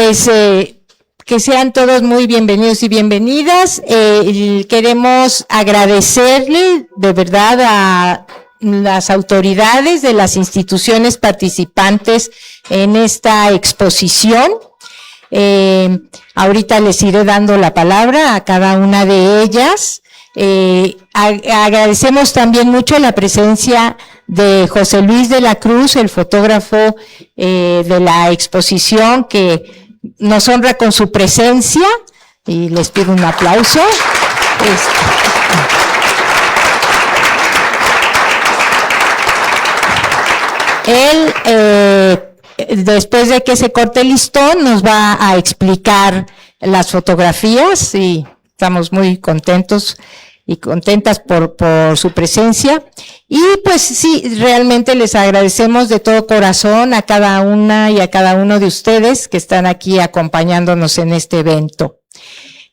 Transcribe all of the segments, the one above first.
pues que sean todos muy bienvenidos y bienvenidas. Queremos agradecerle de verdad a las autoridades de las instituciones participantes en esta exposición. Ahorita les iré dando la palabra a cada una de ellas. Agradecemos también mucho la presencia de José Luis de la Cruz, el fotógrafo de la exposición, que nos honra con su presencia, y les pido un aplauso. Él, después de que se corte el listón, nos va a explicar las fotografías, y estamos muy contentos y contentas por su presencia. Y pues sí, realmente les agradecemos de todo corazón a cada una y a cada uno de ustedes que están aquí acompañándonos en este evento.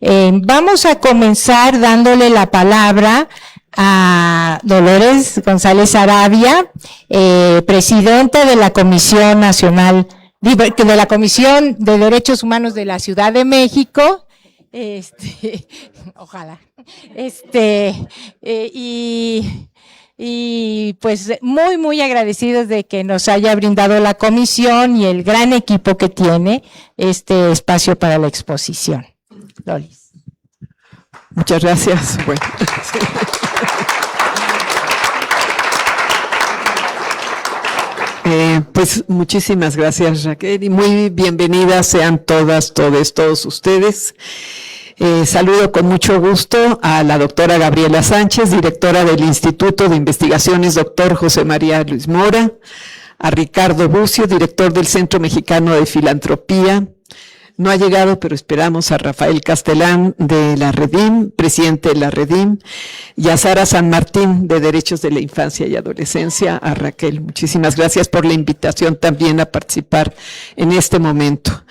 Vamos a comenzar dándole la palabra a Dolores González Arabia, presidenta de la Comisión Nacional, de la Comisión de Derechos Humanos de la Ciudad de México. Ojalá. Y pues muy agradecidos de que nos haya brindado la comisión y el gran equipo que tiene este espacio para la exposición. Lolis. Muchas gracias. Bueno. Pues muchísimas gracias, Raquel, y muy bienvenidas sean todas, todos ustedes. Saludo con mucho gusto a la doctora Gabriela Sánchez, directora del Instituto de Investigaciones Dr. José María Luis Mora, a Ricardo Bucio, director del Centro Mexicano de Filantropía. No ha llegado, pero esperamos a Rafael Castelán de la Redim, presidente de la Redim, y a Sara San Martín de Derechos de la Infancia y Adolescencia, a Raquel. Muchísimas gracias por la invitación también a participar en este momento.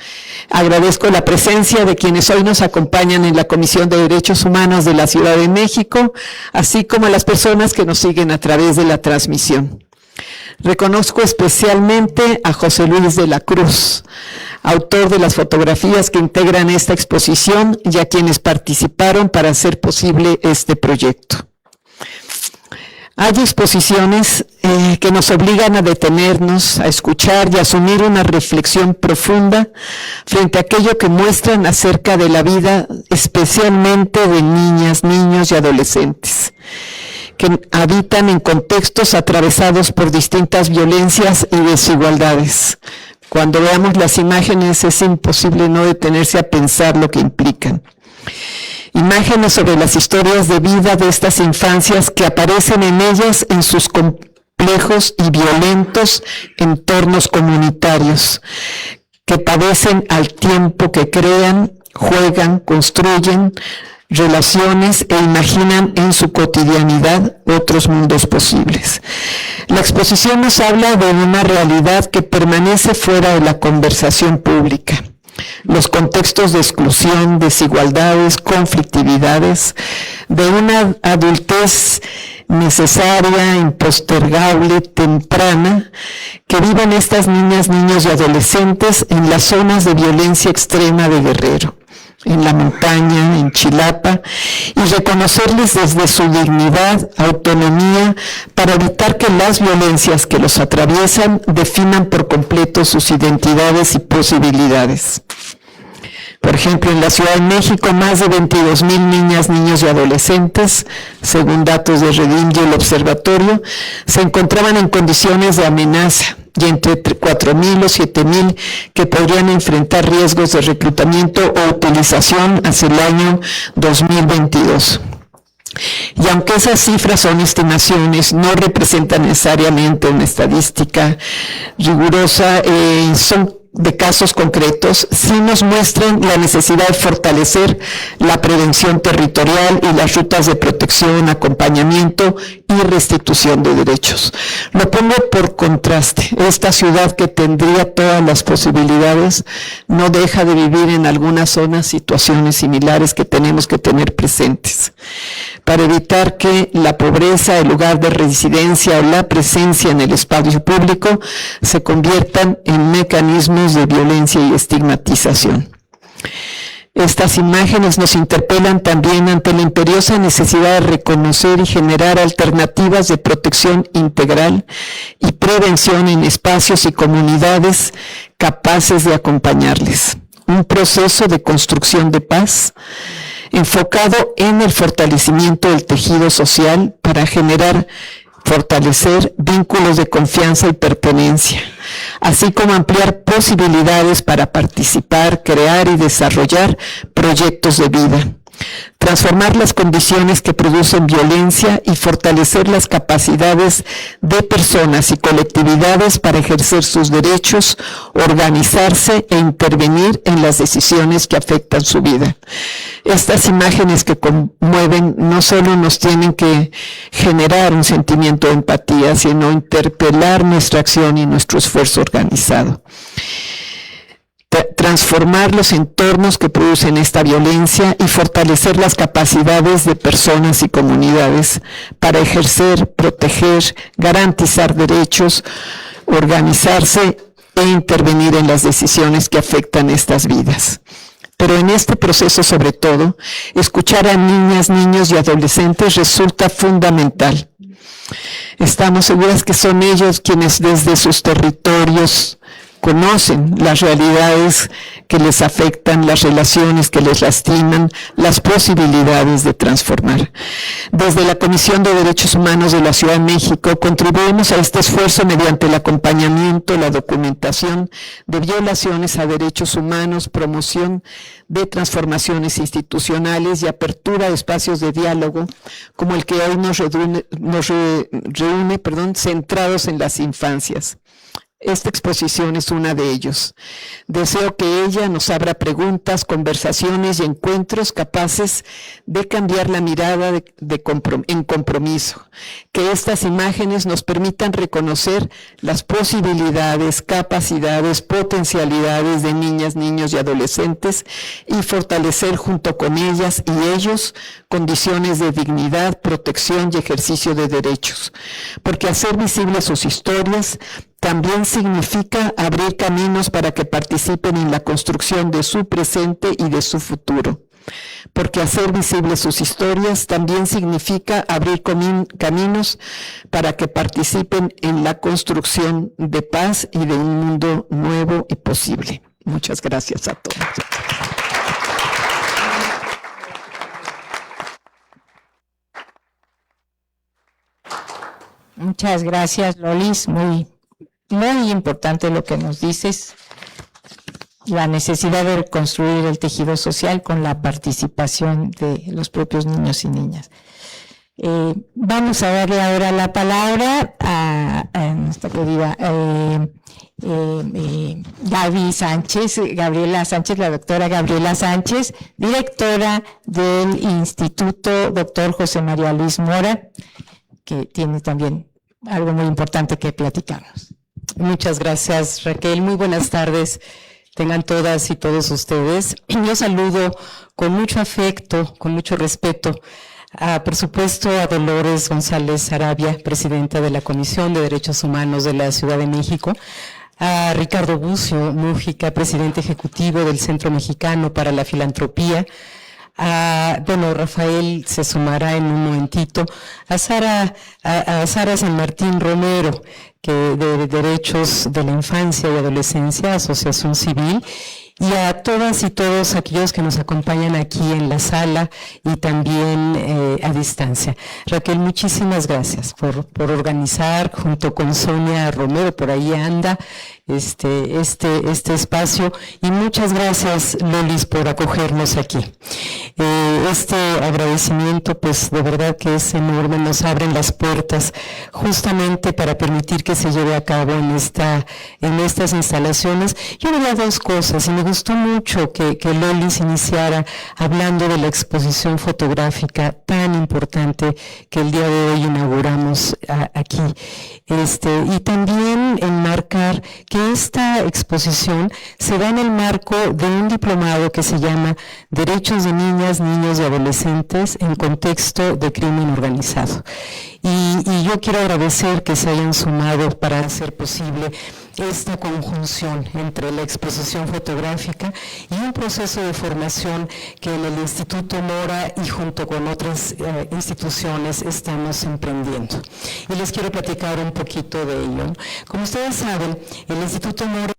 Agradezco la presencia de quienes hoy nos acompañan en la Comisión de Derechos Humanos de la Ciudad de México, así como a las personas que nos siguen a través de la transmisión. Reconozco especialmente a José Luis de la Cruz, autor de las fotografías que integran esta exposición, y a quienes participaron para hacer posible este proyecto. Hay exposiciones que nos obligan a detenernos, a escuchar y a asumir una reflexión profunda frente a aquello que muestran acerca de la vida, especialmente de niñas, niños y adolescentes, que habitan en contextos atravesados por distintas violencias y desigualdades. Cuando veamos las imágenes es imposible no detenerse a pensar lo que implican. Imágenes sobre las historias de vida de estas infancias que aparecen en ellas en sus complejos y violentos entornos comunitarios, que padecen al tiempo que crean, juegan, construyen relaciones e imaginan en su cotidianidad otros mundos posibles. La exposición nos habla de una realidad que permanece fuera de la conversación pública. Los contextos de exclusión, desigualdades, conflictividades, de una adultez necesaria, impostergable, temprana, que viven estas niñas, niños y adolescentes en las zonas de violencia extrema de Guerrero, en la montaña, en Chilapa, y reconocerles desde su dignidad, autonomía, para evitar que las violencias que los atraviesan definan por completo sus identidades y posibilidades. Por ejemplo, en la Ciudad de México, más de 22,000 niñas, niños y adolescentes, según datos de Redim y el Observatorio, se encontraban en condiciones de amenaza, y entre 4,000 o 7,000 que podrían enfrentar riesgos de reclutamiento o utilización hacia el año 2022. Y aunque esas cifras son estimaciones, no representan necesariamente una estadística rigurosa, son de casos concretos, sí nos muestran la necesidad de fortalecer la prevención territorial y las rutas de protección, acompañamiento y restitución de derechos. Lo pongo por contraste. Esta ciudad, que tendría todas las posibilidades, no deja de vivir en algunas zonas situaciones similares que tenemos que tener presentes, para evitar que la pobreza, el lugar de residencia o la presencia en el espacio público se conviertan en mecanismos años de violencia y estigmatización. Estas imágenes nos interpelan también ante la imperiosa necesidad de reconocer y generar alternativas de protección integral y prevención en espacios y comunidades capaces de acompañarles. Un proceso de construcción de paz enfocado en el fortalecimiento del tejido social para fortalecer vínculos de confianza y pertenencia, así como ampliar posibilidades para participar, crear y desarrollar proyectos de vida. Transformar las condiciones que producen violencia y fortalecer las capacidades de personas y colectividades para ejercer sus derechos, organizarse e intervenir en las decisiones que afectan su vida. Estas imágenes que conmueven no solo nos tienen que generar un sentimiento de empatía, sino interpelar nuestra acción y nuestro esfuerzo organizado. Transformar los entornos que producen esta violencia y fortalecer las capacidades de personas y comunidades para ejercer, proteger, garantizar derechos, organizarse e intervenir en las decisiones que afectan estas vidas. Pero en este proceso, sobre todo, escuchar a niñas, niños y adolescentes resulta fundamental. Estamos seguras que son ellos quienes desde sus territorios conocen las realidades que les afectan, las relaciones que les lastiman, las posibilidades de transformar. Desde la Comisión de Derechos Humanos de la Ciudad de México contribuimos a este esfuerzo mediante el acompañamiento, la documentación de violaciones a derechos humanos, promoción de transformaciones institucionales y apertura de espacios de diálogo como el que hoy nos reúne, centrados en las infancias. Esta exposición es una de ellos. Deseo que ella nos abra preguntas, conversaciones y encuentros capaces de cambiar la mirada en compromiso. Que estas imágenes nos permitan reconocer las posibilidades, capacidades, potencialidades de niñas, niños y adolescentes y fortalecer junto con ellas y ellos condiciones de dignidad, protección y ejercicio de derechos. Porque hacer visibles sus historias también significa abrir caminos para que participen en la construcción de su presente y de su futuro. Porque hacer visibles sus historias también significa abrir caminos para que participen en la construcción de paz y de un mundo nuevo y posible. Muchas gracias a todos. Muchas gracias, Lolis. Muy importante lo que nos dices, la necesidad de reconstruir el tejido social con la participación de los propios niños y niñas. Vamos a darle ahora la palabra a nuestra querida Gabriela Sánchez, la doctora Gabriela Sánchez, directora del Instituto Dr. José María Luis Mora, que tiene también algo muy importante que platicarnos. Muchas gracias, Raquel. Muy buenas tardes. Tengan todas y todos ustedes. Yo saludo con mucho afecto, con mucho respeto, por supuesto, a Dolores González Arabia, presidenta de la Comisión de Derechos Humanos de la Ciudad de México, a Ricardo Bucio Mújica, presidente ejecutivo del Centro Mexicano para la Filantropía, Rafael se sumará en un momentito, a Sara San Martín Romero, que de Derechos de la Infancia y Adolescencia, Asociación Civil, y a todas y todos aquellos que nos acompañan aquí en la sala y también a distancia. Raquel, muchísimas gracias por organizar junto con Sonia Romero, por ahí anda, este espacio, y muchas gracias, Lolis, por acogernos aquí. Este agradecimiento, pues de verdad que es enorme, nos abren las puertas justamente para permitir que se lleve a cabo en estas instalaciones. Yo diría dos cosas, y me gustó mucho que Lolis iniciara hablando de la exposición fotográfica tan importante que el día de hoy inauguramos aquí. Y también enmarcar que esta exposición se da en el marco de un diplomado que se llama Derechos de Niñas, Niños y Adolescentes en Contexto de Crimen Organizado. Y yo quiero agradecer que se hayan sumado para hacer posible esta conjunción entre la exposición fotográfica y un proceso de formación que en el Instituto Mora y junto con otras instituciones estamos emprendiendo. Y les quiero platicar un poquito de ello. Como ustedes saben, el Instituto Mora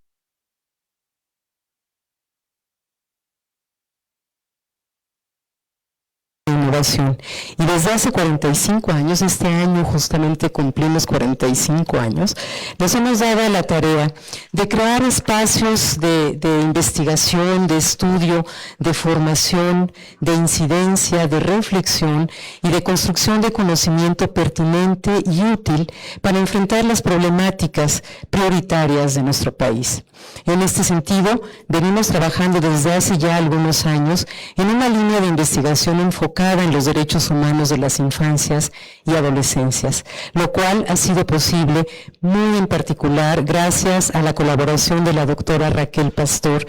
innovación. Y desde hace 45 años, este año justamente cumplimos 45 años, nos hemos dado la tarea de crear espacios de investigación, de estudio, de formación, de incidencia, de reflexión y de construcción de conocimiento pertinente y útil para enfrentar las problemáticas prioritarias de nuestro país. En este sentido, venimos trabajando desde hace ya algunos años en una línea de investigación enfocada en los derechos humanos de las infancias y adolescencias, lo cual ha sido posible muy en particular gracias a la colaboración de la doctora Raquel Pastor,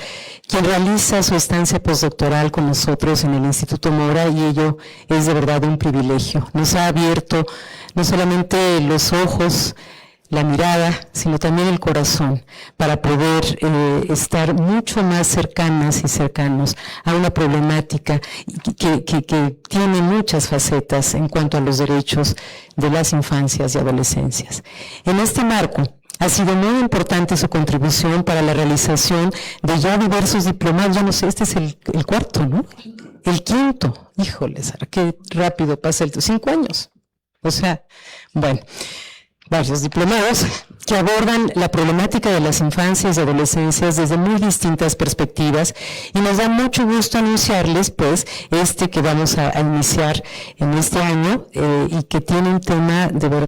quien realiza su estancia postdoctoral con nosotros en el Instituto Mora, y ello es de verdad un privilegio. Nos ha abierto no solamente los ojos, la mirada, sino también el corazón, para poder estar mucho más cercanas y cercanos a una problemática que tiene muchas facetas en cuanto a los derechos de las infancias y adolescencias. En este marco, ha sido muy importante su contribución para la realización de ya diversos diplomados. Ya no sé, este es el cuarto, ¿no? El quinto. Híjole, Sara, qué rápido pasa el 5 años. O sea, bueno, varios diplomados que abordan la problemática de las infancias y adolescencias desde muy distintas perspectivas, y nos da mucho gusto anunciarles pues que vamos a iniciar en este año y que tiene un tema de verdad.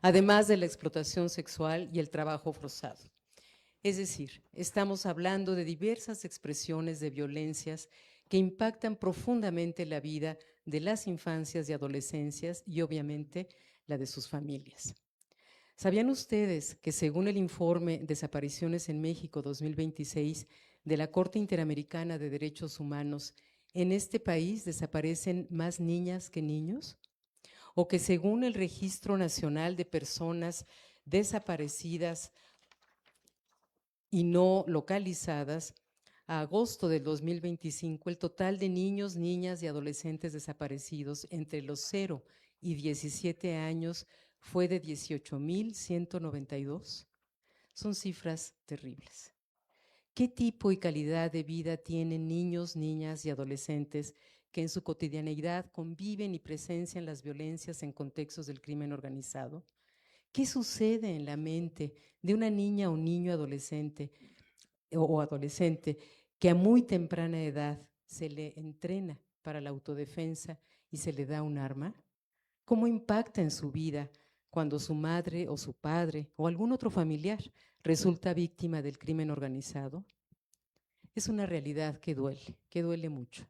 Además de la explotación sexual y el trabajo forzado. Es decir, estamos hablando de diversas expresiones de violencias que impactan profundamente la vida de las infancias y adolescencias y obviamente la de sus familias. ¿Sabían ustedes que según el informe Desapariciones en México 2026 de la Corte Interamericana de Derechos Humanos, en este país desaparecen más niñas que niños? ¿O que según el Registro Nacional de Personas Desaparecidas y no localizadas, a agosto del 2025, el total de niños, niñas y adolescentes desaparecidos entre los 0 y 17 años fue de 18,192? Son cifras terribles. ¿Qué tipo y calidad de vida tienen niños, niñas y adolescentes que en su cotidianeidad conviven y presencian las violencias en contextos del crimen organizado? ¿Qué sucede en la mente de una niña o niño adolescente o adolescente que a muy temprana edad se le entrena para la autodefensa y se le da un arma? ¿Cómo impacta en su vida cuando su madre o su padre o algún otro familiar resulta víctima del crimen organizado? Es una realidad que duele mucho.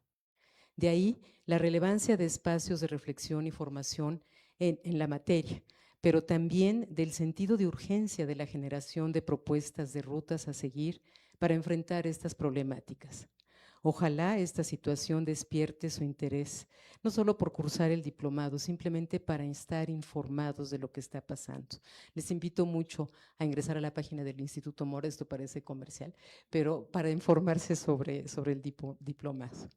De ahí la relevancia de espacios de reflexión y formación en la materia, pero también del sentido de urgencia de la generación de propuestas de rutas a seguir para enfrentar estas problemáticas. Ojalá esta situación despierte su interés, no solo por cursar el diplomado, simplemente para estar informados de lo que está pasando. Les invito mucho a ingresar a la página del Instituto Mora, esto parece comercial, pero para informarse sobre el diplomado.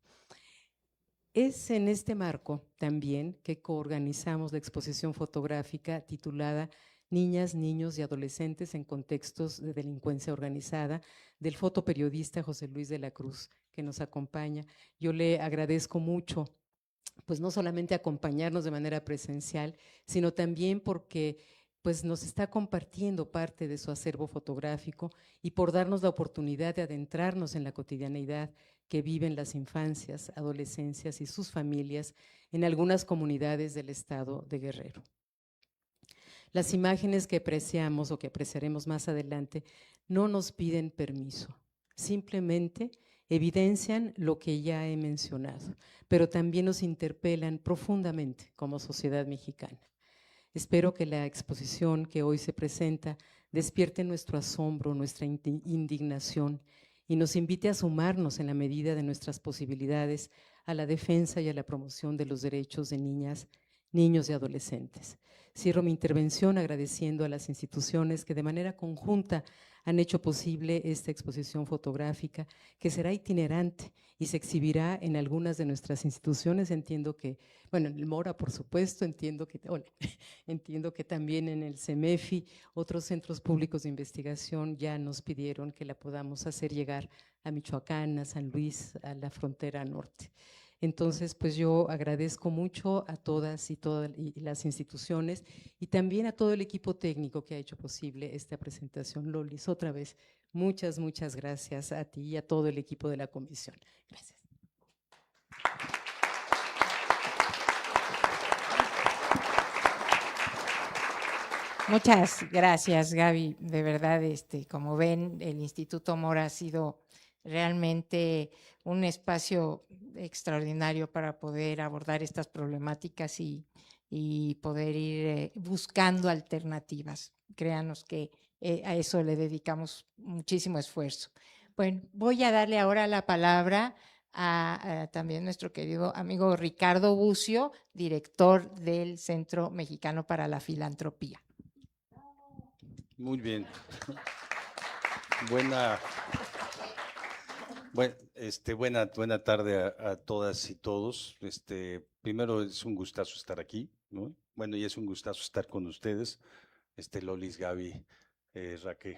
Es en este marco también que coorganizamos la exposición fotográfica titulada Niñas, niños y adolescentes en contextos de delincuencia organizada, del fotoperiodista José Luis de la Cruz, que nos acompaña. Yo le agradezco mucho, pues no solamente acompañarnos de manera presencial, sino también porque pues nos está compartiendo parte de su acervo fotográfico y por darnos la oportunidad de adentrarnos en la cotidianeidad que viven las infancias, adolescencias y sus familias en algunas comunidades del estado de Guerrero. Las imágenes que apreciamos o que apreciaremos más adelante no nos piden permiso, simplemente evidencian lo que ya he mencionado, pero también nos interpelan profundamente como sociedad mexicana. Espero que la exposición que hoy se presenta despierte nuestro asombro, nuestra indignación y nos invite a sumarnos en la medida de nuestras posibilidades a la defensa y a la promoción de los derechos de niñas, niños y adolescentes. Cierro mi intervención agradeciendo a las instituciones que de manera conjunta han hecho posible esta exposición fotográfica, que será itinerante y se exhibirá en algunas de nuestras instituciones. Entiendo que, bueno, en el Mora, por supuesto, entiendo que también en el CEMEFI, otros centros públicos de investigación ya nos pidieron que la podamos hacer llegar a Michoacán, a San Luis, a la frontera norte. Entonces, pues yo agradezco mucho a todas y las instituciones y también a todo el equipo técnico que ha hecho posible esta presentación. Lolis, otra vez, muchas gracias a ti y a todo el equipo de la comisión. Gracias. Muchas gracias, Gaby. De verdad, como ven, el Instituto Mora ha sido realmente un espacio extraordinario para poder abordar estas problemáticas y poder ir buscando alternativas. Créanos que a eso le dedicamos muchísimo esfuerzo. Bueno, voy a darle ahora la palabra a también nuestro querido amigo Ricardo Bucio, director del Centro Mexicano para la Filantropía. Muy bien. Buena tarde a todas y todos. Primero es un gustazo estar aquí, ¿no? Bueno, y es un gustazo estar con ustedes, Lolis, Gaby, Raquel,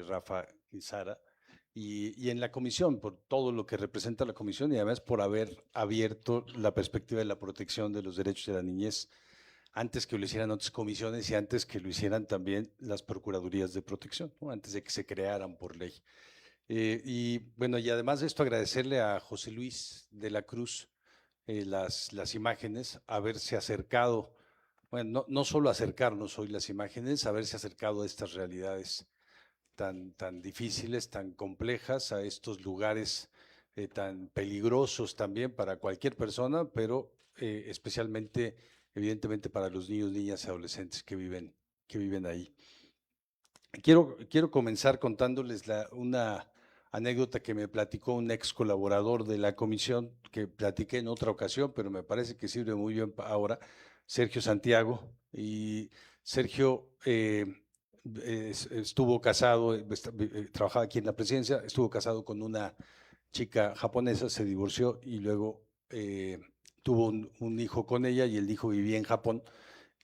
Rafa y Sara, y en la comisión, por todo lo que representa la comisión y además por haber abierto la perspectiva de la protección de los derechos de la niñez antes que lo hicieran otras comisiones y antes que lo hicieran también las procuradurías de protección, ¿no? Antes de que se crearan por ley. Y bueno, y además de esto agradecerle a José Luis de la Cruz las imágenes, haberse acercado, bueno, no solo acercarnos hoy las imágenes, haberse acercado a estas realidades tan difíciles, tan complejas, a estos lugares tan peligrosos también para cualquier persona, pero especialmente, evidentemente, para los niños, niñas y adolescentes que viven ahí. Quiero comenzar contándoles una anécdota que me platicó un ex colaborador de la comisión, que platiqué en otra ocasión, pero me parece que sirve muy bien ahora, Sergio Santiago. Y Sergio estuvo casado, trabajaba aquí en la presidencia, estuvo casado con una chica japonesa, se divorció y luego tuvo un hijo con ella y el hijo vivía en Japón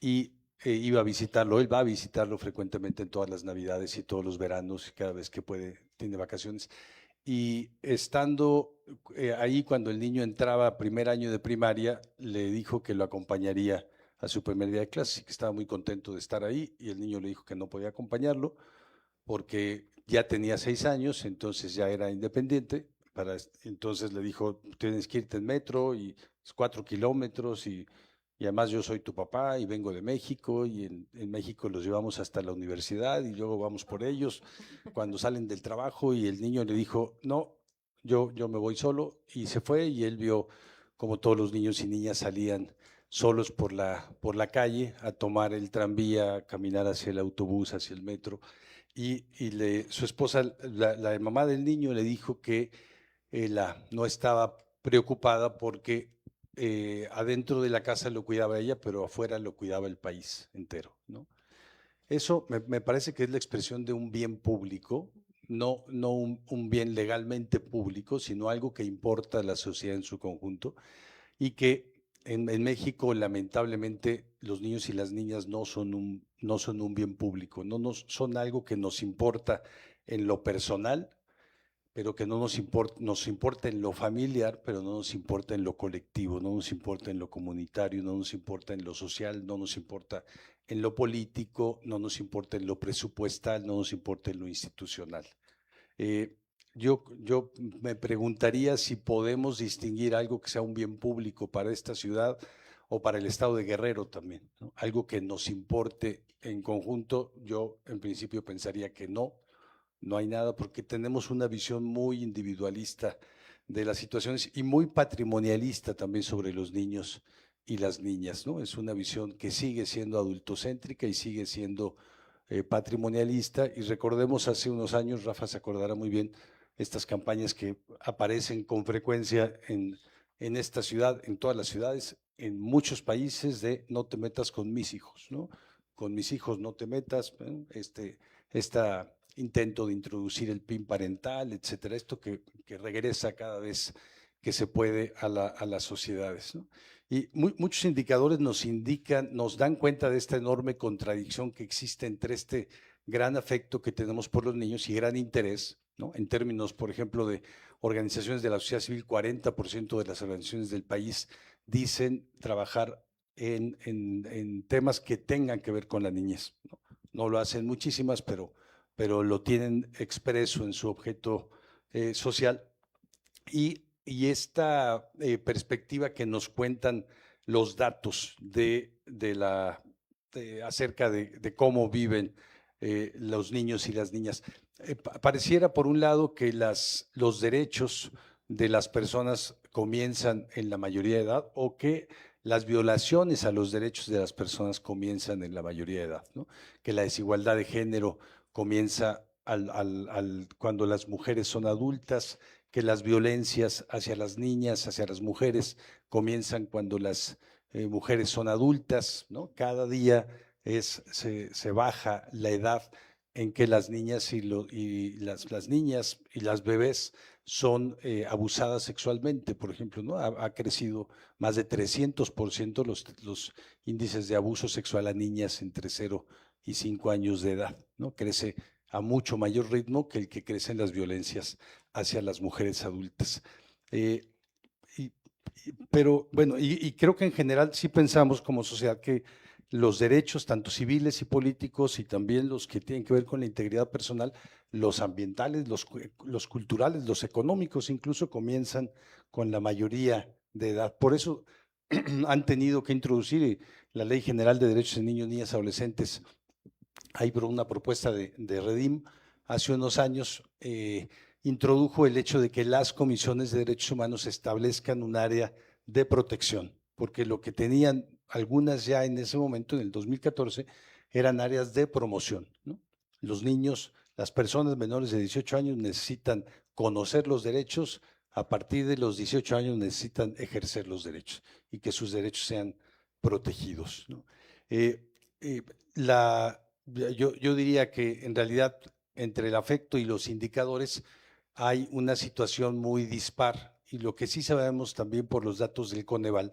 y iba a visitarlo, él va a visitarlo frecuentemente en todas las navidades y todos los veranos y cada vez que puede tiene vacaciones. y estando ahí cuando el niño entraba a primer año de primaria, le dijo que lo acompañaría a su primer día de clase, que estaba muy contento de estar ahí, y el niño le dijo que no podía acompañarlo porque ya tenía 6 años, entonces ya era independiente. Entonces le dijo, tienes que irte en metro y 4 kilómetros y además yo soy tu papá y vengo de México y en México los llevamos hasta la universidad y luego vamos por ellos cuando salen del trabajo, y el niño le dijo, no, yo me voy solo, y se fue, y él vio como todos los niños y niñas salían solos por la calle a tomar el tranvía, a caminar hacia el autobús, hacia el metro, y su esposa, la mamá del niño, le dijo que no estaba preocupada porque adentro de la casa lo cuidaba ella, pero afuera lo cuidaba el país entero, ¿no? Eso me parece que es la expresión de un bien público, no un bien legalmente público, sino algo que importa a la sociedad en su conjunto, y que en México lamentablemente los niños y las niñas no son un bien público, son algo que nos importa en lo personal, pero que no nos importa en lo familiar, pero no nos importa en lo colectivo, no nos importa en lo comunitario, no nos importa en lo social, no nos importa en lo político, no nos importa en lo presupuestal, no nos importa en lo institucional. Yo me preguntaría si podemos distinguir algo que sea un bien público para esta ciudad o para el estado de Guerrero también, ¿no? Algo que nos importe en conjunto. Yo en principio pensaría que no hay nada, porque tenemos una visión muy individualista de las situaciones y muy patrimonialista también sobre los niños y las niñas, ¿no? Es una visión que sigue siendo adultocéntrica y sigue siendo patrimonialista. Y recordemos hace unos años, Rafa se acordará muy bien, estas campañas que aparecen con frecuencia en esta ciudad, en todas las ciudades, en muchos países, de no te metas con mis hijos, ¿no? Con mis hijos no te metas, esta intento de introducir el PIN parental, etcétera, esto que regresa cada vez que se puede a las sociedades, ¿no? Y muchos indicadores nos dan cuenta de esta enorme contradicción que existe entre este gran afecto que tenemos por los niños y gran interés, ¿no? En términos, por ejemplo, de organizaciones de la sociedad civil, 40% de las organizaciones del país dicen trabajar en temas que tengan que ver con la niñez, ¿no? No lo hacen muchísimas, pero lo tienen expreso en su objeto social. Y esta perspectiva que nos cuentan los datos acerca de cómo viven los niños y las niñas, pareciera por un lado que los derechos de las personas comienzan en la mayoría de edad, o que las violaciones a los derechos de las personas comienzan en la mayoría de edad, ¿no? Que la desigualdad de género comienza cuando las mujeres son adultas, que las violencias hacia las niñas, hacia las mujeres, comienzan cuando las mujeres son adultas, ¿no? Cada día se baja la edad en que las niñas las niñas y las bebés son abusadas sexualmente, por ejemplo, ¿no? Ha crecido más de 300% los índices de abuso sexual a niñas entre 0 y 5 años de edad, ¿no? Crece a mucho mayor ritmo que el que crecen las violencias hacia las mujeres adultas. Pero bueno, y creo que en general sí pensamos como sociedad que los derechos, tanto civiles y políticos, y también los que tienen que ver con la integridad personal, los ambientales, los culturales, los económicos, incluso comienzan con la mayoría de edad. Por eso han tenido que introducir la Ley General de Derechos de Niños, Niñas y Adolescentes. Hay una propuesta de Redim hace unos años, introdujo el hecho de que las comisiones de derechos humanos establezcan un área de protección, porque lo que tenían algunas ya en ese momento, en el 2014, eran áreas de promoción, ¿no? Los niños, las personas menores de 18 años necesitan conocer los derechos, a partir de los 18 años necesitan ejercer los derechos y que sus derechos sean protegidos, ¿no? Yo diría que en realidad entre el afecto y los indicadores hay una situación muy dispar, y lo que sí sabemos también por los datos del Coneval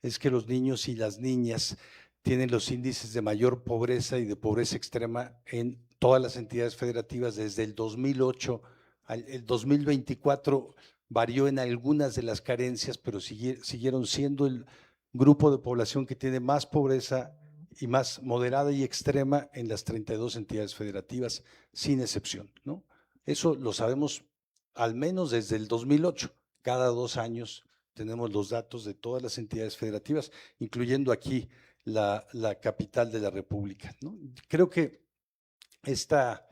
es que los niños y las niñas tienen los índices de mayor pobreza y de pobreza extrema en todas las entidades federativas desde el 2008 El 2024 varió en algunas de las carencias, pero siguieron siendo el grupo de población que tiene más pobreza y más moderada y extrema en las 32 entidades federativas, sin excepción, ¿no? Eso lo sabemos al menos desde el 2008. Cada 2 años tenemos los datos de todas las entidades federativas, incluyendo aquí la capital de la República, ¿no? Creo que esta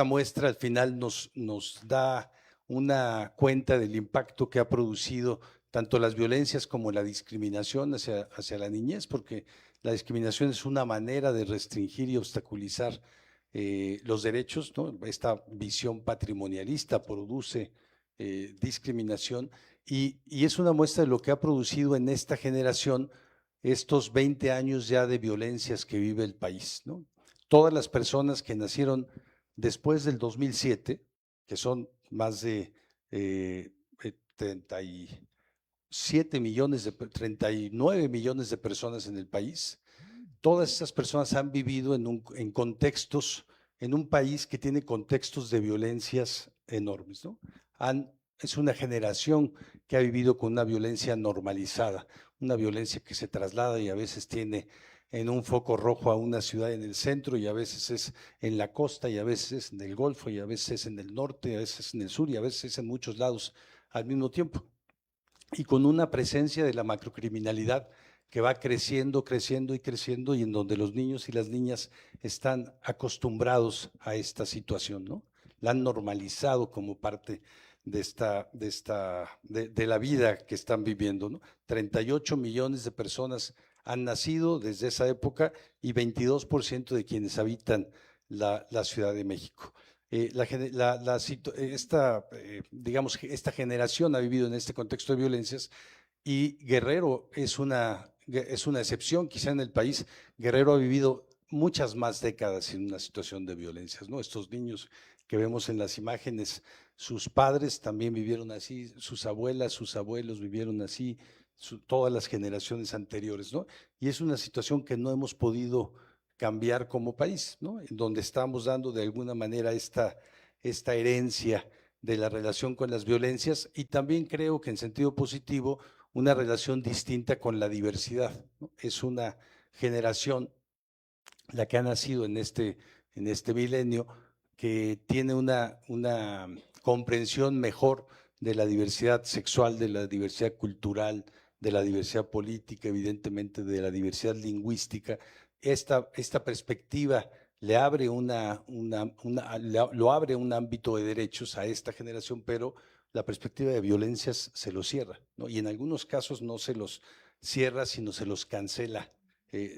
muestra al final nos da una cuenta del impacto que ha producido tanto las violencias como la discriminación hacia la niñez, porque la discriminación es una manera de restringir y obstaculizar los derechos, ¿no? Esta visión patrimonialista produce discriminación y es una muestra de lo que ha producido en esta generación estos 20 años ya de violencias que vive el país, ¿no? Todas las personas que nacieron después del 2007, que son más de 39 millones de personas en el país, todas estas personas han vivido en contextos, en un país que tiene contextos de violencias enormes, ¿no? Es una generación que ha vivido con una violencia normalizada, una violencia que se traslada y a veces tiene en un foco rojo a una ciudad en el centro y a veces es en la costa y a veces es en el Golfo y a veces es en el norte, a veces en el sur y a veces es en muchos lados al mismo tiempo. Y con una presencia de la macrocriminalidad que va creciendo, creciendo y creciendo y en donde los niños y las niñas están acostumbrados a esta situación, ¿no? La han normalizado como parte de la vida que están viviendo, ¿no? 38 millones de personas han nacido desde esa época y 22% de quienes habitan la Ciudad de México. Esta generación ha vivido en este contexto de violencias y Guerrero es una excepción, quizá en el país. Guerrero ha vivido muchas más décadas en una situación de violencias, ¿no? Estos niños que vemos en las imágenes, sus padres también vivieron así, sus abuelas, sus abuelos vivieron así, todas las generaciones anteriores, ¿no? Y es una situación que no hemos podido cambiar como país, ¿no? En donde estamos dando de alguna manera esta herencia de la relación con las violencias y también creo que en sentido positivo una relación distinta con la diversidad, ¿no? Es una generación la que ha nacido en este milenio que tiene una comprensión mejor de la diversidad sexual, de la diversidad cultural, de la diversidad política, evidentemente de la diversidad lingüística. Esta perspectiva le abre lo abre un ámbito de derechos a esta generación, pero la perspectiva de violencias se lo cierra, ¿no? Y en algunos casos no se los cierra, sino se los cancela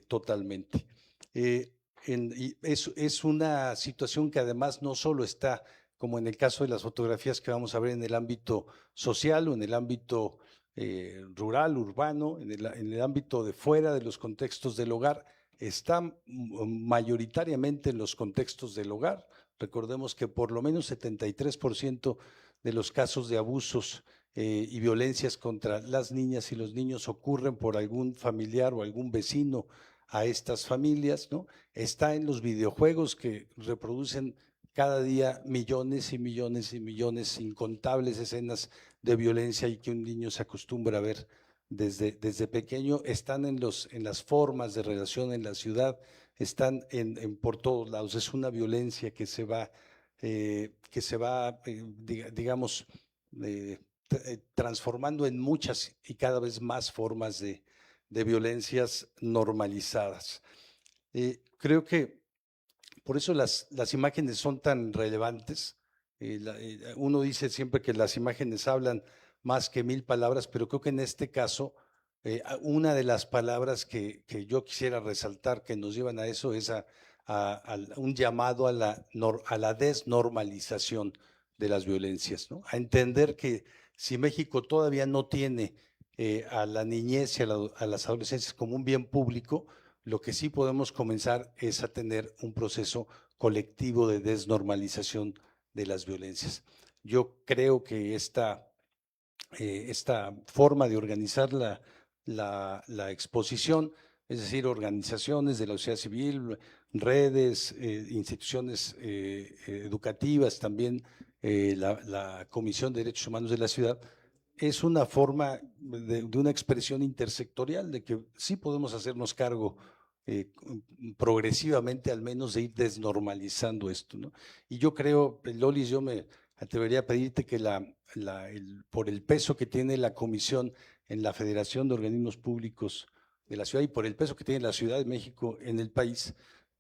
totalmente. Es una situación que además no solo está, como en el caso de las fotografías que vamos a ver, en el ámbito social o en el ámbito rural, urbano, en el ámbito de fuera de los contextos del hogar, está mayoritariamente en los contextos del hogar. Recordemos que por lo menos 73% de los casos de abusos y violencias contra las niñas y los niños ocurren por algún familiar o algún vecino a estas familias, ¿no? Está en los videojuegos que reproducen cada día millones y millones y millones, incontables escenas de violencia y que un niño se acostumbra a ver desde pequeño. Están en las formas de relación en la ciudad, están por todos lados. Es una violencia que se va digamos, transformando en muchas y cada vez más formas de violencias normalizadas. Creo que por eso las imágenes son tan relevantes. Uno dice siempre que las imágenes hablan más que 1000 palabras, pero creo que en este caso una de las palabras que yo quisiera resaltar que nos llevan a eso es a un llamado a la desnormalización de las violencias, ¿no? A entender que si México todavía no tiene a la niñez y a las adolescencias como un bien público, lo que sí podemos comenzar es a tener un proceso colectivo de desnormalización de las violencias. Yo creo que esta forma de organizar la exposición, es decir, organizaciones de la sociedad civil, redes, instituciones educativas, también la Comisión de Derechos Humanos de la ciudad, es una forma de una expresión intersectorial de que sí podemos hacernos cargo progresivamente, al menos, de ir desnormalizando esto, ¿no? Y yo creo, Lolis, yo me atrevería a pedirte que por el peso que tiene la Comisión en la Federación de Organismos Públicos de la ciudad y por el peso que tiene la Ciudad de México en el país,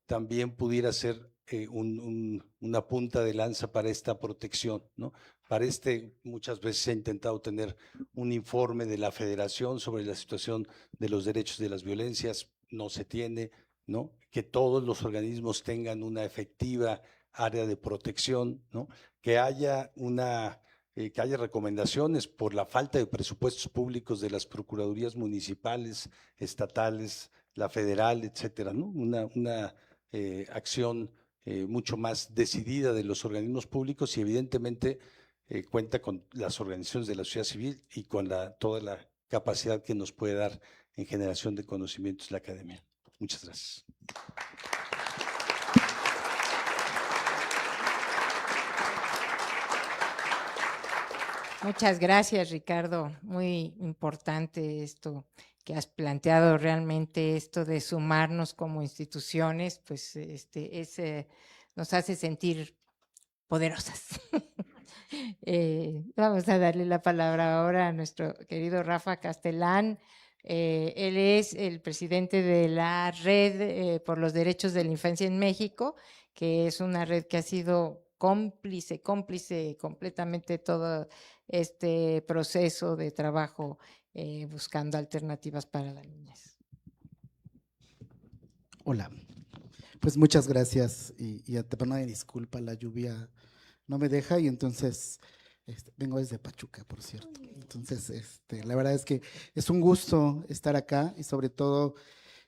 también pudiera ser una punta de lanza para esta protección, ¿no? Muchas veces se ha intentado tener un informe de la Federación sobre la situación de los derechos de las violencias, no se tiene, ¿no? Que todos los organismos tengan una efectiva área de protección, ¿no? Que haya recomendaciones por la falta de presupuestos públicos de las procuradurías municipales, estatales, la federal, etcétera, ¿no? Una acción mucho más decidida de los organismos públicos y evidentemente cuenta con las organizaciones de la sociedad civil y con toda la capacidad que nos puede dar en generación de conocimientos la academia. Muchas gracias. Muchas gracias, Ricardo. Muy importante esto que has planteado, realmente esto de sumarnos como instituciones, pues nos hace sentir poderosas. Vamos a darle la palabra ahora a nuestro querido Rafa Castellán. Él es el presidente de la Red por los Derechos de la Infancia en México, que es una red que ha sido cómplice completamente todo este proceso de trabajo buscando alternativas para las niñas. Hola, pues muchas gracias y antemano disculpa, la lluvia no me deja y entonces vengo desde Pachuca, por cierto. Entonces, la verdad es que es un gusto estar acá y sobre todo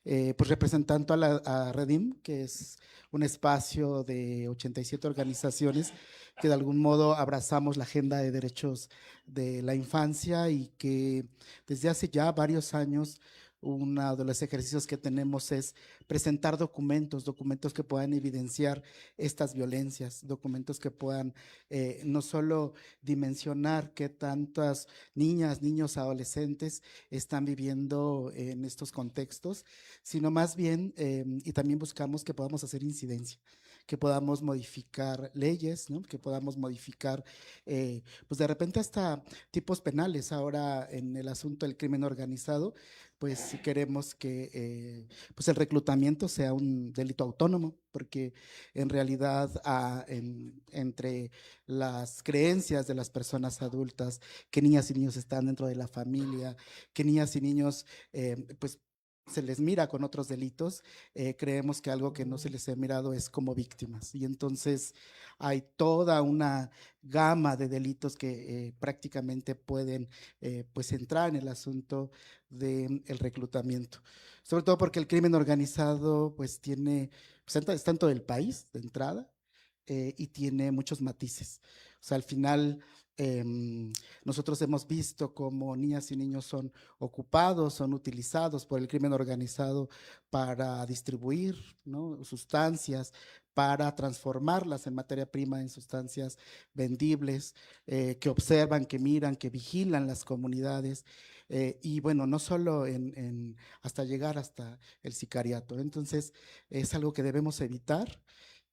pues representando a Redim, que es un espacio de 87 organizaciones que de algún modo abrazamos la agenda de derechos de la infancia y que desde hace ya varios años uno de los ejercicios que tenemos es presentar documentos que puedan evidenciar estas violencias, documentos que puedan no solo dimensionar qué tantas niñas, niños, adolescentes están viviendo en estos contextos, sino más bien, y también buscamos que podamos hacer incidencia, que podamos modificar leyes, ¿no? Que podamos modificar, pues de repente hasta tipos penales. Ahora en el asunto del crimen organizado, pues si queremos que pues el reclutamiento sea un delito autónomo, porque en realidad entre las creencias de las personas adultas, que niñas y niños están dentro de la familia, que niñas y niños pues se les mira con otros delitos, creemos que algo que no se les ha mirado es como víctimas. Y entonces hay toda una gama de delitos que prácticamente pueden pues entrar en el asunto del reclutamiento. Sobre todo porque el crimen organizado pues es tanto del país de entrada y tiene muchos matices. O sea, al final nosotros hemos visto cómo niñas y niños son ocupados, son utilizados por el crimen organizado para distribuir, ¿no?, sustancias, para transformarlas en materia prima, en sustancias vendibles, que observan, que miran, que vigilan las comunidades, y bueno, no solo hasta llegar hasta el sicariato. Entonces, es algo que debemos evitar.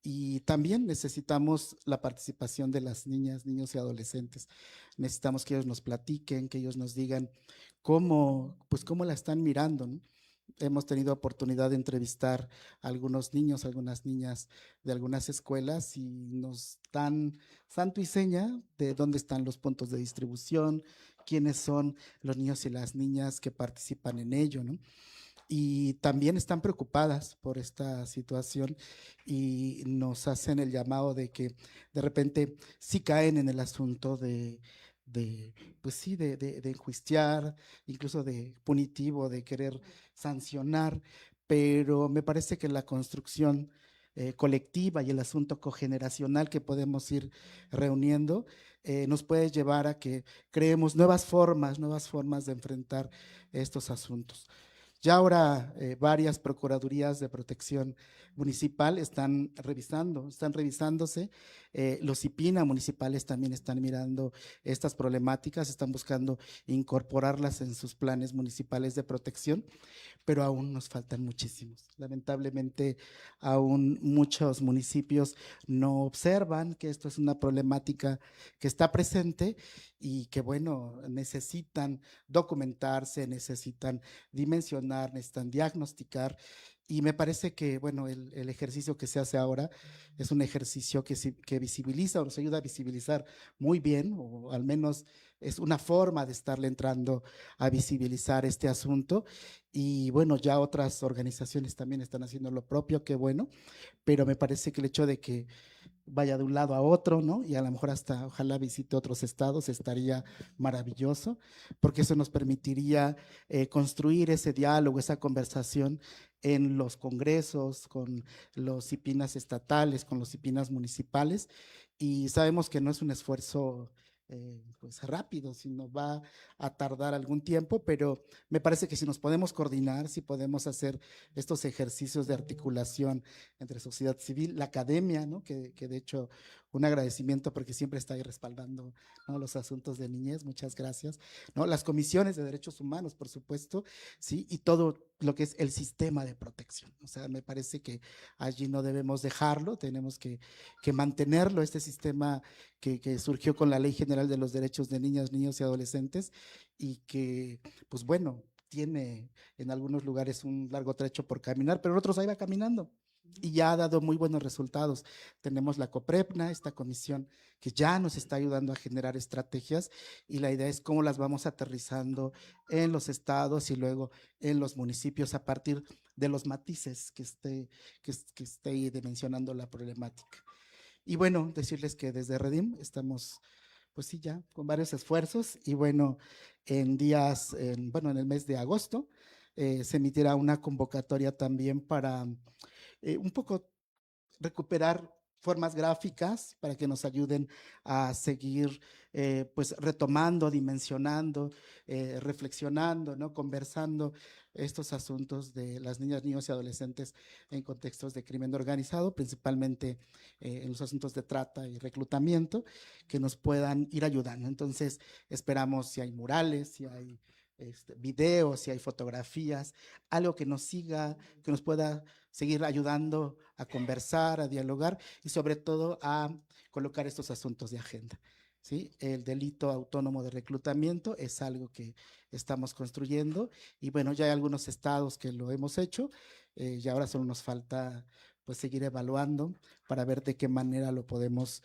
Y también necesitamos la participación de las niñas, niños y adolescentes. Necesitamos que ellos nos platiquen, que ellos nos digan cómo la están mirando, ¿no? Hemos tenido oportunidad de entrevistar a algunos niños, algunas niñas de algunas escuelas y nos dan santo y seña de dónde están los puntos de distribución, quiénes son los niños y las niñas que participan en ello, ¿no? Y también están preocupadas por esta situación y nos hacen el llamado de que de repente sí caen en el asunto pues sí, de enjuiciar, incluso de punitivo, de querer sancionar, pero me parece que la construcción colectiva y el asunto cogeneracional que podemos ir reuniendo nos puede llevar a que creemos nuevas formas de enfrentar estos asuntos. Ya ahora varias procuradurías de protección municipal están revisándose. Los IPINA municipales también están mirando estas problemáticas, están buscando incorporarlas en sus planes municipales de protección, pero aún nos faltan muchísimos. Lamentablemente, aún muchos municipios no observan que esto es una problemática que está presente y que, bueno, necesitan documentarse, necesitan dimensionar, necesitan diagnosticar. Y me parece que, bueno, el ejercicio que se hace ahora es un ejercicio que visibiliza o nos ayuda a visibilizar muy bien, o al menos es una forma de estarle entrando a visibilizar este asunto. Y bueno, ya otras organizaciones también están haciendo lo propio, qué bueno, pero me parece que el hecho de que vaya de un lado a otro, ¿no? Y a lo mejor hasta ojalá visite otros estados, estaría maravilloso, porque eso nos permitiría construir ese diálogo, esa conversación en los congresos, con los IPINAS estatales, con los IPINAS municipales, y sabemos que no es un esfuerzo pues rápido, sino va a tardar algún tiempo, pero me parece que si nos podemos coordinar, si podemos hacer estos ejercicios de articulación entre sociedad civil, la academia, ¿no? Que de hecho un agradecimiento porque siempre está ahí respaldando, ¿no? Los asuntos de niñez, muchas gracias, ¿no? Las comisiones de derechos humanos, por supuesto, sí, y todo lo que es el sistema de protección. O sea, me parece que allí no debemos dejarlo, tenemos que mantenerlo, este sistema que surgió con la Ley General de los Derechos de Niñas, Niños y Adolescentes y que, pues bueno, tiene en algunos lugares un largo trecho por caminar, pero en otros ahí va caminando y ya ha dado muy buenos resultados. Tenemos la COPREPNA, esta comisión que ya nos está ayudando a generar estrategias y la idea es cómo las vamos aterrizando en los estados y luego en los municipios a partir de los matices que esté ahí dimensionando la problemática. Y bueno, decirles que desde Redim estamos, pues sí, ya con varios esfuerzos y bueno, en el mes de agosto se emitirá una convocatoria también para un poco recuperar formas gráficas para que nos ayuden a seguir pues retomando, dimensionando, reflexionando, ¿no? Conversando estos asuntos de las niñas, niños y adolescentes en contextos de crimen organizado, principalmente en los asuntos de trata y reclutamiento, que nos puedan ir ayudando. Entonces, esperamos si hay murales, si hay videos, si hay fotografías, algo que nos siga, que nos pueda seguir ayudando a conversar, a dialogar y sobre todo a colocar estos asuntos de agenda. ¿Sí? El delito autónomo de reclutamiento es algo que estamos construyendo y bueno, ya hay algunos estados que lo hemos hecho y ahora solo nos falta pues seguir evaluando para ver de qué manera lo podemos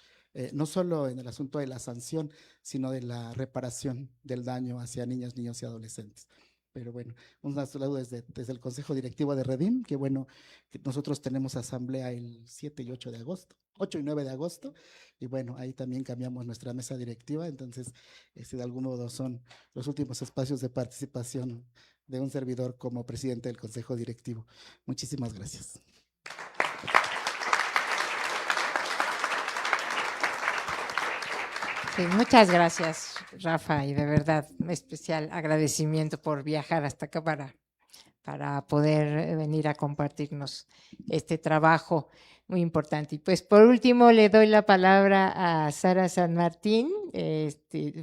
no solo en el asunto de la sanción, sino de la reparación del daño hacia niñas, niños y adolescentes. Pero bueno, un saludo desde el Consejo Directivo de Redim, que bueno, que nosotros tenemos asamblea el 7 y 8 de agosto, 8 y 9 de agosto, y bueno, ahí también cambiamos nuestra mesa directiva, entonces, de algún modo son los últimos espacios de participación de un servidor como presidente del Consejo Directivo. Muchísimas gracias. Sí, muchas gracias, Rafa, y de verdad, un especial agradecimiento por viajar hasta acá para poder venir a compartirnos este trabajo muy importante. Y pues por último le doy la palabra a Sara San Martín,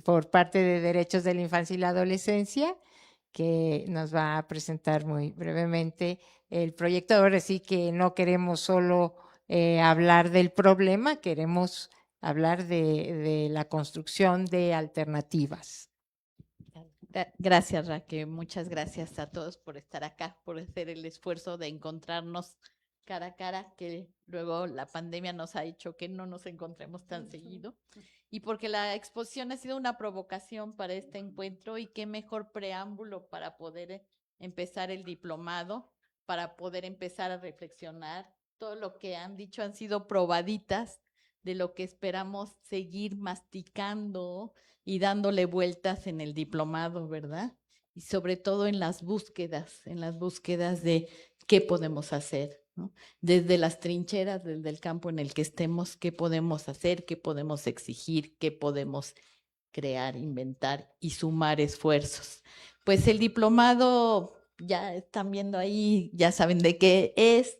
por parte de Derechos de la Infancia y la Adolescencia, que nos va a presentar muy brevemente el proyecto. Ahora sí que no queremos solo hablar del problema, queremos hablar de la construcción de alternativas. Gracias, Raquel. Muchas gracias a todos por estar acá, por hacer el esfuerzo de encontrarnos cara a cara, que luego la pandemia nos ha hecho que no nos encontremos tan seguido, y porque la exposición ha sido una provocación para este encuentro y qué mejor preámbulo para poder empezar el diplomado, para poder empezar a reflexionar. Todo lo que han dicho han sido probaditas de lo que esperamos seguir masticando y dándole vueltas en el diplomado, ¿verdad? Y sobre todo en las búsquedas de qué podemos hacer, ¿no? Desde las trincheras, desde el campo en el que estemos, qué podemos hacer, qué podemos exigir, qué podemos crear, inventar y sumar esfuerzos. Pues el diplomado ya están viendo ahí, ya saben de qué es.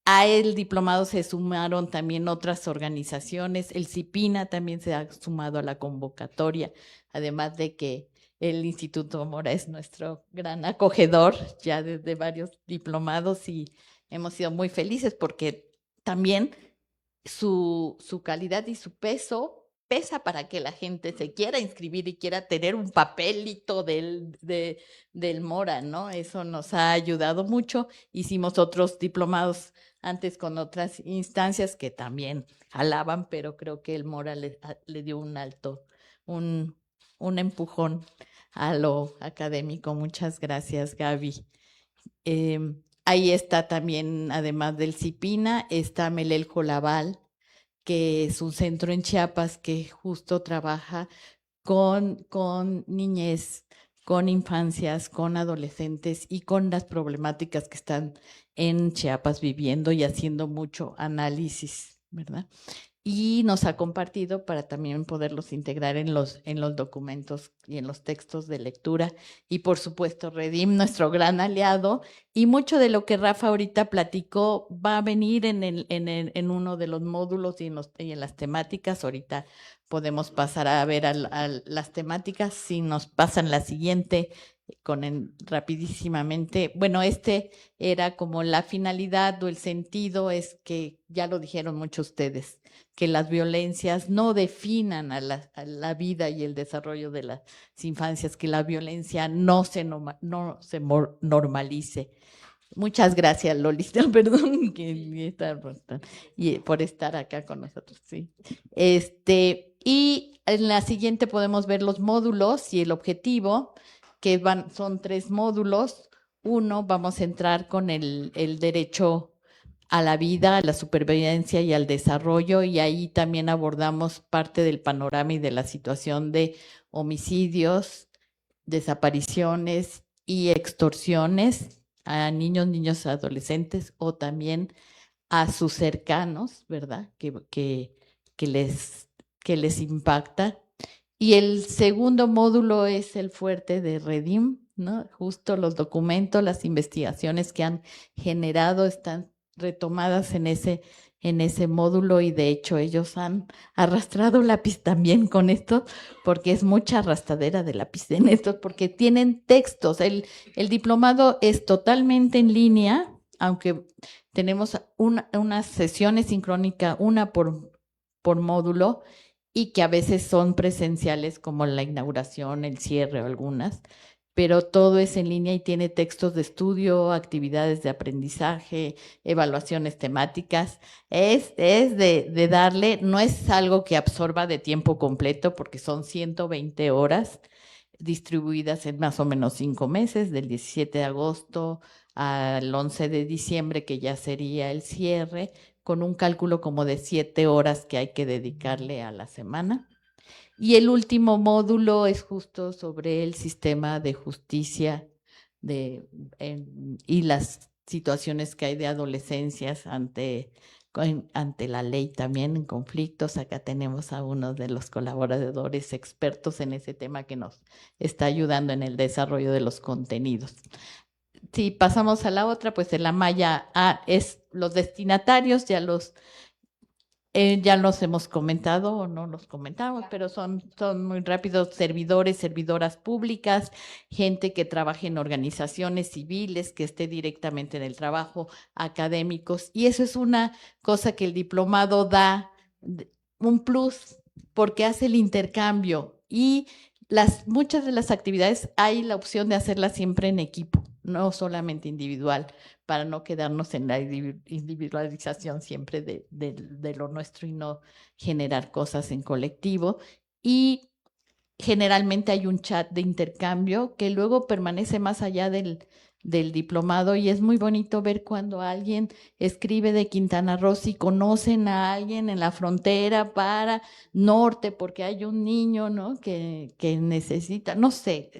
A el diplomado se sumaron también otras organizaciones, el CIPINA también se ha sumado a la convocatoria, además de que el Instituto Mora es nuestro gran acogedor ya desde varios diplomados y hemos sido muy felices porque también su calidad y su peso pesa para que la gente se quiera inscribir y quiera tener un papelito del Mora, ¿no? Eso nos ha ayudado mucho. Hicimos otros diplomados antes con otras instancias que también jalaban, pero creo que el Mora le dio un empujón a lo académico. Muchas gracias, Gaby. Ahí está también, además del CIPINA, está Melel Jolabal, que es un centro en Chiapas que justo trabaja con niñez, con infancias, con adolescentes y con las problemáticas que están en Chiapas viviendo y haciendo mucho análisis, ¿verdad? Y nos ha compartido para también poderlos integrar en los documentos y en los textos de lectura. Y por supuesto, Redim, nuestro gran aliado, y mucho de lo que Rafa ahorita platicó va a venir en uno de los módulos y en las temáticas. Ahorita podemos pasar a ver a las temáticas. Si nos pasan la siguiente rapidísimamente. Bueno, era como la finalidad o el sentido es que, ya lo dijeron muchos ustedes, que las violencias no definan a la vida y el desarrollo de las infancias, que la violencia no se normalice. Muchas gracias, Lolis, perdón, y por estar acá con nosotros, sí. Y en la siguiente podemos ver los módulos y el objetivo, que son 3 módulos. Uno, vamos a entrar con el derecho a la vida, a la supervivencia y al desarrollo, y ahí también abordamos parte del panorama y de la situación de homicidios, desapariciones y extorsiones a niños, adolescentes o también a sus cercanos, ¿verdad? Que les impacta. Y el segundo módulo es el fuerte de Redim, ¿no? Justo los documentos, las investigaciones que han generado están retomadas en ese módulo y de hecho ellos han arrastrado lápiz también con esto, porque es mucha arrastradera de lápiz en esto, porque tienen textos. El diplomado es totalmente en línea, aunque tenemos unas sesiones sincrónicas, una por módulo, y que a veces son presenciales como la inauguración, el cierre o algunas, pero todo es en línea y tiene textos de estudio, actividades de aprendizaje, evaluaciones temáticas. Es de darle, no es algo que absorba de tiempo completo porque son 120 horas distribuidas en más o menos 5 meses, del 17 de agosto al 11 de diciembre, que ya sería el cierre, con un cálculo como de 7 horas que hay que dedicarle a la semana. Y el último módulo es justo sobre el sistema de justicia y las situaciones que hay de adolescencias ante la ley también en conflictos. Acá tenemos a uno de los colaboradores expertos en ese tema que nos está ayudando en el desarrollo de los contenidos. Si pasamos a la otra, pues en la malla A es los destinatarios, ya los hemos comentado o no los comentamos, pero son muy rápidos: servidores, servidoras públicas, gente que trabaje en organizaciones civiles, que esté directamente en el trabajo, académicos, y eso es una cosa que el diplomado da un plus porque hace el intercambio y muchas de las actividades hay la opción de hacerlas siempre en equipo, no solamente individual, para no quedarnos en la individualización siempre de lo nuestro y no generar cosas en colectivo. Y generalmente hay un chat de intercambio que luego permanece más allá del diplomado, y es muy bonito ver cuando alguien escribe de Quintana Roo si conocen a alguien en la frontera para norte porque hay un niño, ¿no? que necesita, no sé,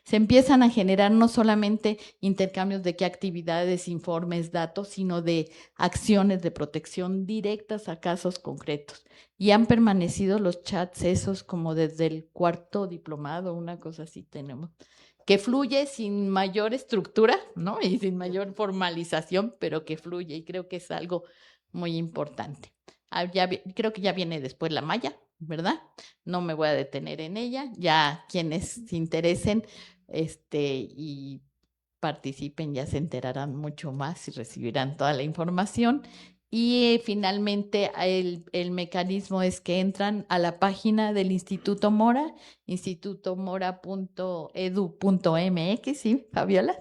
se empiezan a generar no solamente intercambios de qué actividades, informes, datos, sino de acciones de protección directas a casos concretos. Y han permanecido los chats esos como desde el 4º diplomado, una cosa así tenemos, que fluye sin mayor estructura, ¿no? Y sin mayor formalización, pero que fluye, y creo que es algo muy importante. Creo que ya viene después la malla, ¿verdad? No me voy a detener en ella. Ya quienes se interesen y participen ya se enterarán mucho más y recibirán toda la información. Y finalmente el mecanismo es que entran a la página del Instituto Mora, institutomora.edu.mx, ¿sí, Fabiola?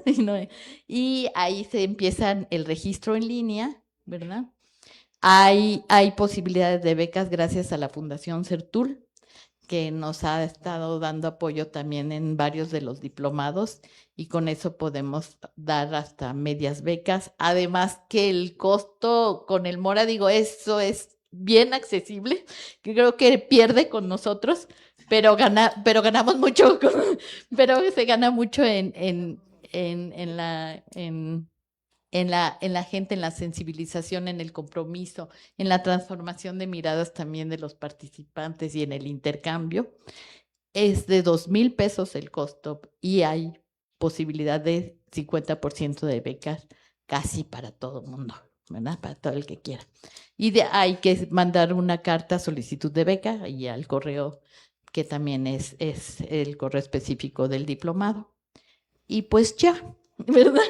Y ahí se empiezan el registro en línea, ¿verdad? Hay posibilidades de becas gracias a la Fundación CERTUL, que nos ha estado dando apoyo también en varios de los diplomados, y con eso podemos dar hasta medias becas. Además que el costo con el Mora, digo, eso es bien accesible, que creo que pierde con nosotros, pero ganamos mucho, pero se gana mucho en la gente, en la sensibilización, en el compromiso, en la transformación de miradas también de los participantes y en el intercambio. Es de 2,000 pesos el costo y hay posibilidad de 50% de becas casi para todo el mundo, ¿verdad? Para todo el que quiera. Y hay que mandar una carta solicitud de beca y al correo, que también es el correo específico del diplomado. Y pues ya, ¿verdad?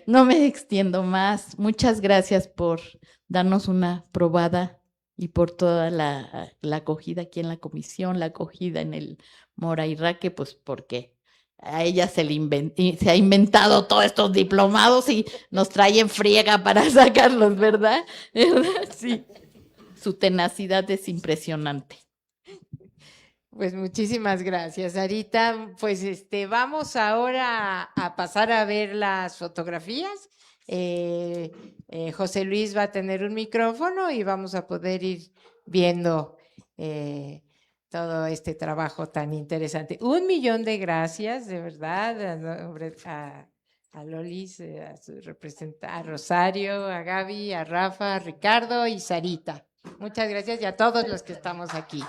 No me extiendo más. Muchas gracias por darnos una probada y por toda la acogida aquí en la comisión, la acogida en el Mora y Raque, pues porque a ella se ha inventado todos estos diplomados y nos trae en friega para sacarlos, ¿verdad? Sí, su tenacidad es impresionante. Pues muchísimas gracias, Sarita. Pues vamos ahora a pasar a ver las fotografías. José Luis va a tener un micrófono y vamos a poder ir viendo todo este trabajo tan interesante. 1,000,000 de gracias, de verdad, a Lolis, a su representante, a Rosario, a Gaby, a Rafa, a Ricardo y Sarita. Muchas gracias y a todos los que estamos aquí.